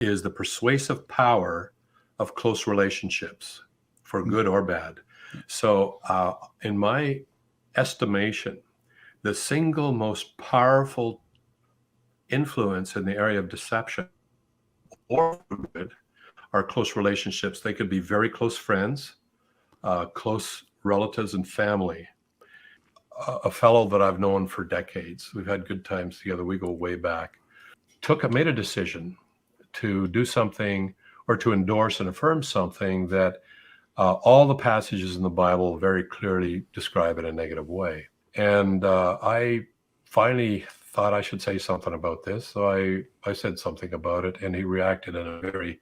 is the persuasive power of close relationships, for good or bad. So, in my estimation, the single most powerful influence in the area of deception or for good are close relationships. They could be very close friends, close relatives and family. A fellow that I've known for decades, we've had good times together, we go way back, made a decision to do something or to endorse and affirm something that all the passages in the Bible very clearly describe in a negative way. And I finally thought I should say something about this. So I said something about it, and he reacted in a very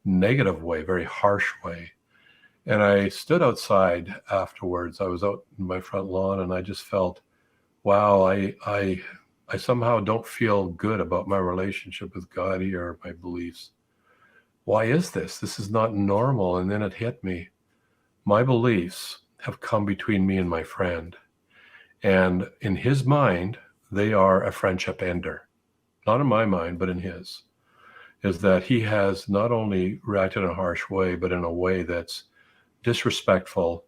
negative way, very harsh way. And I stood outside afterwards. I was out in my front lawn, and I just felt, wow, I somehow don't feel good about my relationship with God here, or my beliefs. Why is this? This is not normal. And then it hit me. My beliefs have come between me and my friend. And in his mind, they are a friendship ender. Not in my mind, but in his. Is that he has not only reacted in a harsh way, but in a way that's disrespectful,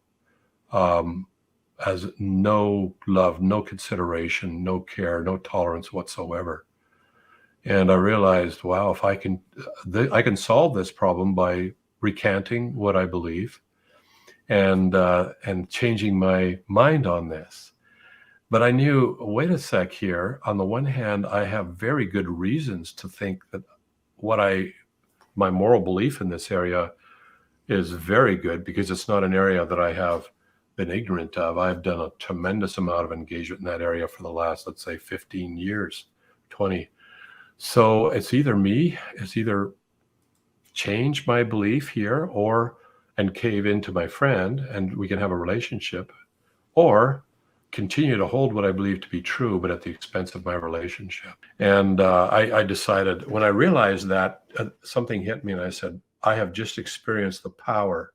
has no love, no consideration, no care, no tolerance whatsoever. And I realized, wow, if I can solve this problem by recanting what I believe and changing my mind on this. But I knew, wait a sec here. On the one hand, I have very good reasons to think that my moral belief in this area is very good, because it's not an area that I have been ignorant of. I've done a tremendous amount of engagement in that area for the last, let's say, 15 years, 20. So it's either change my belief here and cave into my friend and we can have a relationship, or continue to hold what I believe to be true, but at the expense of my relationship. And I decided, when I realized that, something hit me, and I said, I have just experienced the power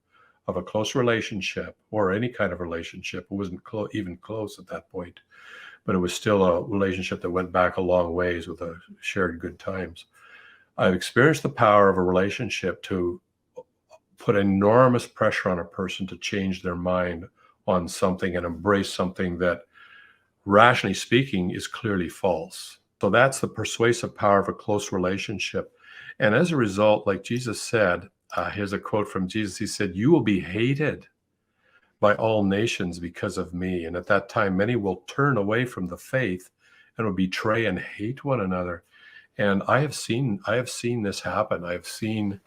of a close relationship, or any kind of relationship. It wasn't even close at that point, but it was still a relationship that went back a long ways with a shared good times. I've experienced the power of a relationship to put enormous pressure on a person to change their mind on something and embrace something that, rationally speaking, is clearly false. So that's the persuasive power of a close relationship. And as a result, like Jesus said, here's a quote from Jesus. He said, "You will be hated by all nations because of me. And at that time, many will turn away from the faith and will betray and hate one another." And I have seen this happen. I've seen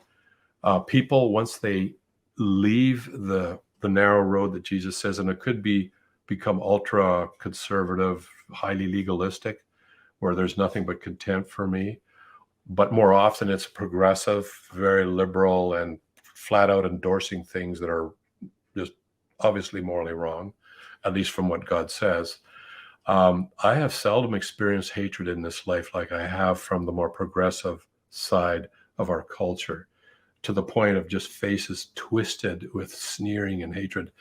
people, once they leave the narrow road that Jesus says, and it could become ultra conservative, highly legalistic, where there's nothing but contempt for me. But more often it's progressive, very liberal, and flat out endorsing things that are just obviously morally wrong, at least from what God says. I have seldom experienced hatred in this life like I have from the more progressive side of our culture, to the point of just faces twisted with sneering and hatred.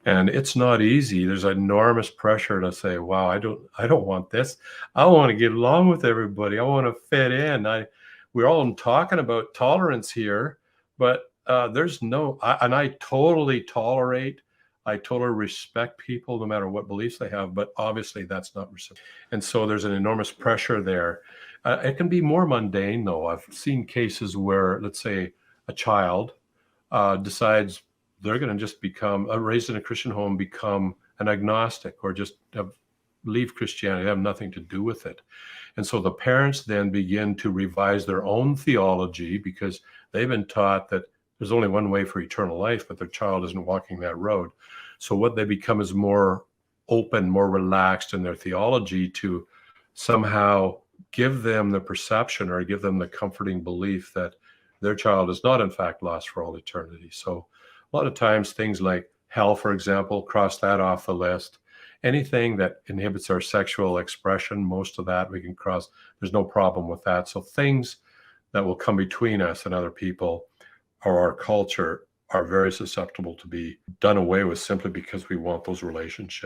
And it's not easy. There's enormous pressure to say, wow, I don't want this. I want to get along with everybody. I want to fit in. We're all talking about tolerance here, but there's no, and I totally tolerate, I totally respect people no matter what beliefs they have, but obviously that's not reciprocal. And so there's an enormous pressure there. It can be more mundane though. I've seen cases where, let's say, a child decides they're going to just become, raised in a Christian home, become an agnostic, or just leave Christianity, have nothing to do with it. And so the parents then begin to revise their own theology, because they've been taught that there's only one way for eternal life, but their child isn't walking that road. So what they become is more open, more relaxed in their theology, to somehow give them the perception, or give them the comforting belief that their child is not in fact lost for all eternity. So a lot of times things like hell, for example, cross that off the list. Anything that inhibits our sexual expression, most of that we can cross. There's no problem with that. So things that will come between us and other people, or our culture, are very susceptible to be done away with, simply because we want those relationships.